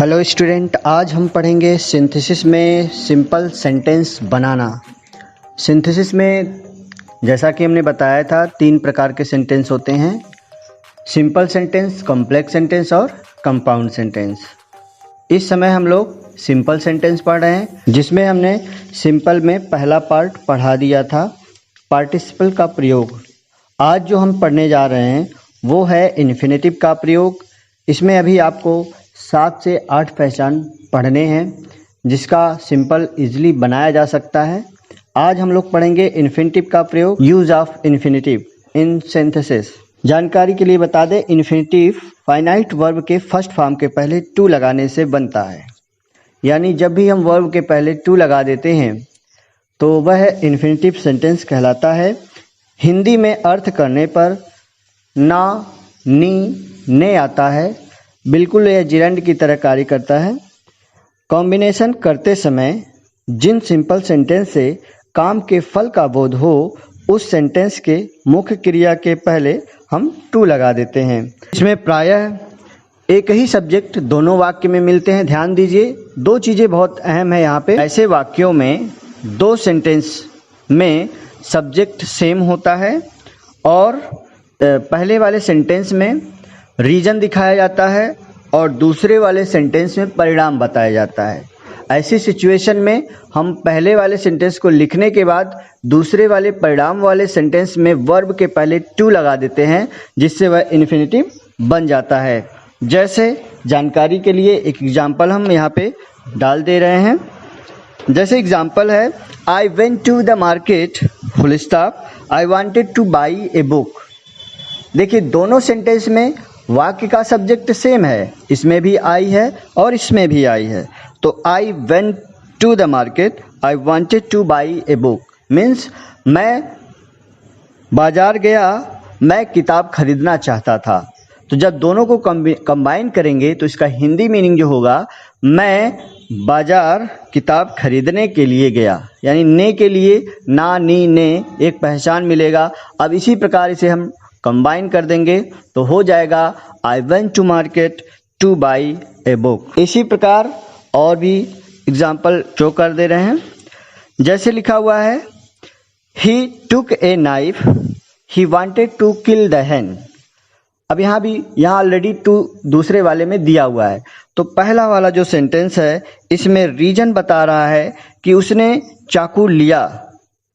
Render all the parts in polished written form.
Hello student, आज हम पढ़ेंगे सिंथेसिस में सिंपल सेंटेंस बनाना। सिंथेसिस में जैसा कि हमने बताया था 3 प्रकार के सेंटेंस होते हैं, सिंपल सेंटेंस, कॉम्प्लेक्स सेंटेंस और कंपाउंड सेंटेंस। इस समय हम लोग सिंपल सेंटेंस पढ़ रहे हैं, जिसमें हमने सिंपल में पहला पार्ट पढ़ा दिया था, पार्टिसिपल का प्रयोग। आज जो हम पढ़ने जा रहे हैं वो है इन्फिनेटिव का प्रयोग। इसमें अभी आपको 7 से 8 पहचान पढ़ने हैं, जिसका सिंपल इजीली बनाया जा सकता है। आज हम लोग पढ़ेंगे इन्फिनेटिव का प्रयोग, use of infinitive in synthesis. जानकारी के लिए बता दें, इन्फिनेटिव फाइनाइट वर्ब के फर्स्ट फॉर्म के पहले टू लगाने से बनता है। यानी जब भी हम वर्ब के पहले टू लगा देते हैं तो वह इन्फिनेटिव सेंटेंस कहलाता है। हिंदी में अर्थ करने पर ना, नी, ने आता है। बिल्कुल यह जिरंड की तरह कार्य करता है। कॉम्बिनेशन करते समय जिन सिंपल सेंटेंस से काम के फल का बोध हो, उस सेंटेंस के मुख्य क्रिया के पहले हम टू लगा देते हैं। इसमें प्रायः एक ही सब्जेक्ट दोनों वाक्य में मिलते हैं। ध्यान दीजिए, 2 चीज़ें बहुत अहम है यहाँ पे। ऐसे वाक्यों में 2 सेंटेंस में सब्जेक्ट सेम होता है और पहले वाले सेंटेंस में रीजन दिखाया जाता है और दूसरे वाले सेंटेंस में परिणाम बताया जाता है। ऐसी सिचुएशन में हम पहले वाले सेंटेंस को लिखने के बाद दूसरे वाले परिणाम वाले सेंटेंस में वर्ब के पहले टू लगा देते हैं, जिससे वह इन्फिनेटिव बन जाता है। जैसे जानकारी के लिए एक एग्जाम्पल हम यहाँ पे डाल दे रहे हैं। जैसे एग्जाम्पल है, I went to the market full stop, I wanted to buy a book. देखिए, दोनों सेंटेंस में वाक्य का सब्जेक्ट सेम है, इसमें भी आई है और इसमें भी आई है। तो I went to the market, I wanted to buy a book means मैं बाजार गया, मैं किताब खरीदना चाहता था। तो जब दोनों को कंबाइन करेंगे तो इसका हिंदी मीनिंग जो होगा, मैं बाजार किताब खरीदने के लिए गया। यानी ने के लिए ना, नी, ने एक पहचान मिलेगा। अब इसी प्रकार इसे हम कंबाइन कर देंगे तो हो जाएगा I went to market to buy a book. इसी प्रकार और भी एग्जाम्पल शो कर दे रहे हैं। जैसे लिखा हुआ है, he took a knife, he wanted to kill the hen। अब यहाँ ऑलरेडी टू दूसरे वाले में दिया हुआ है। तो पहला वाला जो सेंटेंस है, इसमें रीजन बता रहा है कि उसने चाकू लिया,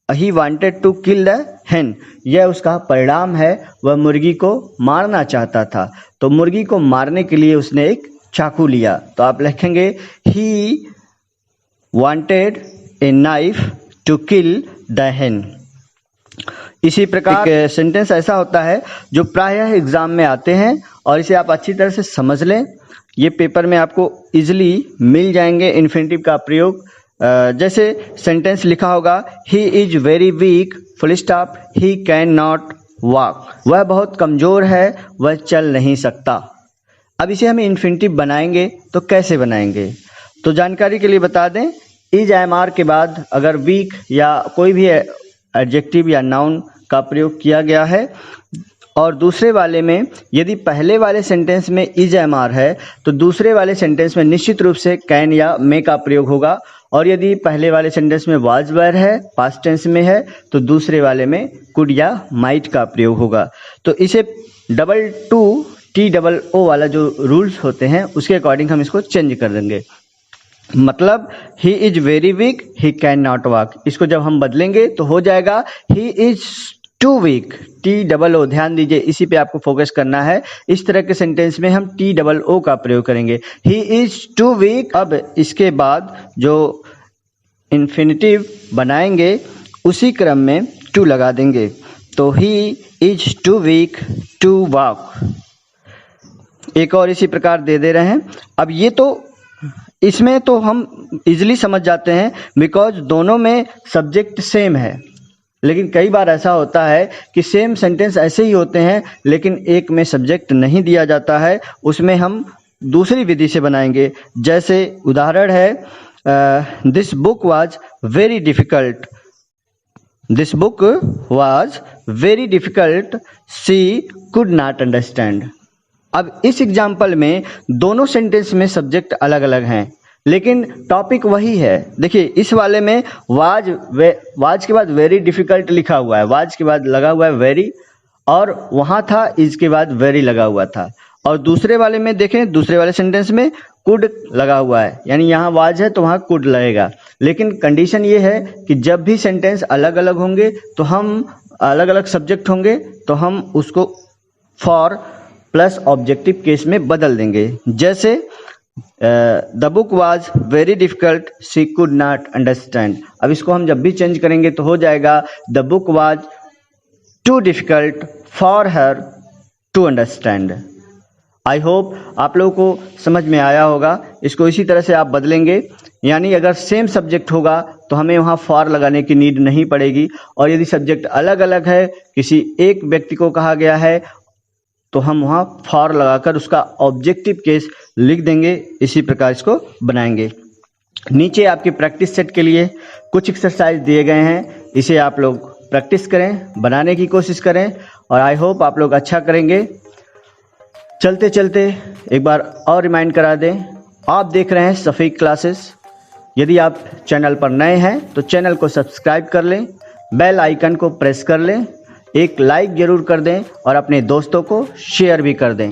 he wanted to kill the hen, यह उसका परिणाम है, वह मुर्गी को मारना चाहता था। तो मुर्गी को मारने के लिए उसने एक चाकू लिया। तो आप लिखेंगे he wanted a knife to kill the hen। इसी प्रकार एक सेंटेंस ऐसा होता है जो प्रायः एग्जाम में आते हैं और इसे आप अच्छी तरह से समझ लें। ये पेपर में आपको इजीली मिल जाएंगे इन्फिनेटिव का प्रयोग। जैसे सेंटेंस लिखा होगा, ही is very week full stop, he can not walk. वह बहुत कमज़ोर है, वह चल नहीं सकता। अब इसे हम इन्फिनेटिव बनाएंगे तो कैसे बनाएंगे? तो जानकारी के लिए बता दें, इज एम के बाद अगर वीक या कोई भी एडजेक्टिव या नाउन का प्रयोग किया गया है और दूसरे वाले में यदि पहले वाले सेंटेंस में इज एम है तो दूसरे वाले सेंटेंस में निश्चित रूप से कैन या मे का प्रयोग होगा। और यदि पहले वाले सेंटेंस में वाज वेयर है, पास्ट टेंस में है, तो दूसरे वाले में कुड या माइट का प्रयोग होगा। तो इसे TOO वाला जो रूल्स होते हैं उसके अकॉर्डिंग हम इसको चेंज कर देंगे। मतलब he is very weak, he can not walk. इसको जब हम बदलेंगे तो हो जाएगा he is too weak, TOO। ध्यान दीजिए, इसी पे आपको फोकस करना है। इस तरह के सेंटेंस में हम TOO का प्रयोग करेंगे, ही इज टू वीक। अब इसके बाद जो इन्फिनेटिव बनाएंगे उसी क्रम में टू लगा देंगे। तो he is too weak to walk. एक और इसी प्रकार दे रहे हैं। अब ये तो इसमें तो हम इजीली समझ जाते हैं बिकॉज दोनों में सब्जेक्ट सेम है। लेकिन कई बार ऐसा होता है कि सेम सेंटेंस ऐसे ही होते हैं लेकिन एक में सब्जेक्ट नहीं दिया जाता है, उसमें हम दूसरी विधि से बनाएंगे। जैसे उदाहरण है, this book was very difficult, this book was very difficult, she could not understand. अब इस एग्जाम्पल में दोनों सेंटेंस में सब्जेक्ट अलग अलग हैं, लेकिन टॉपिक वही है। देखिए इस वाले में वाज के बाद वेरी डिफिकल्ट लिखा हुआ है, वाज के बाद लगा हुआ है वेरी, और वहाँ था इसके बाद वेरी लगा हुआ था। और दूसरे वाले में देखें, दूसरे वाले सेंटेंस में कुड लगा हुआ है, यानी यहाँ वाज है तो वहाँ कुड लगेगा। लेकिन कंडीशन ये है कि जब भी सेंटेंस अलग अलग होंगे तो हम अलग अलग सब्जेक्ट होंगे तो हम उसको फॉर प्लस ऑब्जेक्टिव केस में बदल देंगे। जैसे the book was very difficult she could not understand. अब इसको हम जब भी चेंज करेंगे तो हो जाएगा the book was too difficult for her to understand. I hope आप लोगों को समझ में आया होगा। इसको इसी तरह से आप बदलेंगे, यानी अगर सेम सब्जेक्ट होगा तो हमें वहाँ फॉर लगाने की नीड नहीं पड़ेगी, और यदि सब्जेक्ट अलग अलग है, किसी एक व्यक्ति को कहा गया है, तो हम वहाँ फॉर लगाकर उसका ऑब्जेक्टिव केस लिख देंगे। इसी प्रकार इसको बनाएंगे। नीचे आपकी प्रैक्टिस सेट के लिए कुछ एक्सरसाइज दिए गए हैं, इसे आप लोग प्रैक्टिस करें, बनाने की कोशिश करें, और आई होप आप लोग अच्छा करेंगे। चलते चलते एक बार और रिमाइंड करा दें, आप देख रहे हैं शफीक क्लासेस। यदि आप चैनल पर नए हैं तो चैनल को सब्सक्राइब कर लें, बेल आइकन को प्रेस कर लें, एक लाइक ज़रूर कर दें और अपने दोस्तों को शेयर भी कर दें।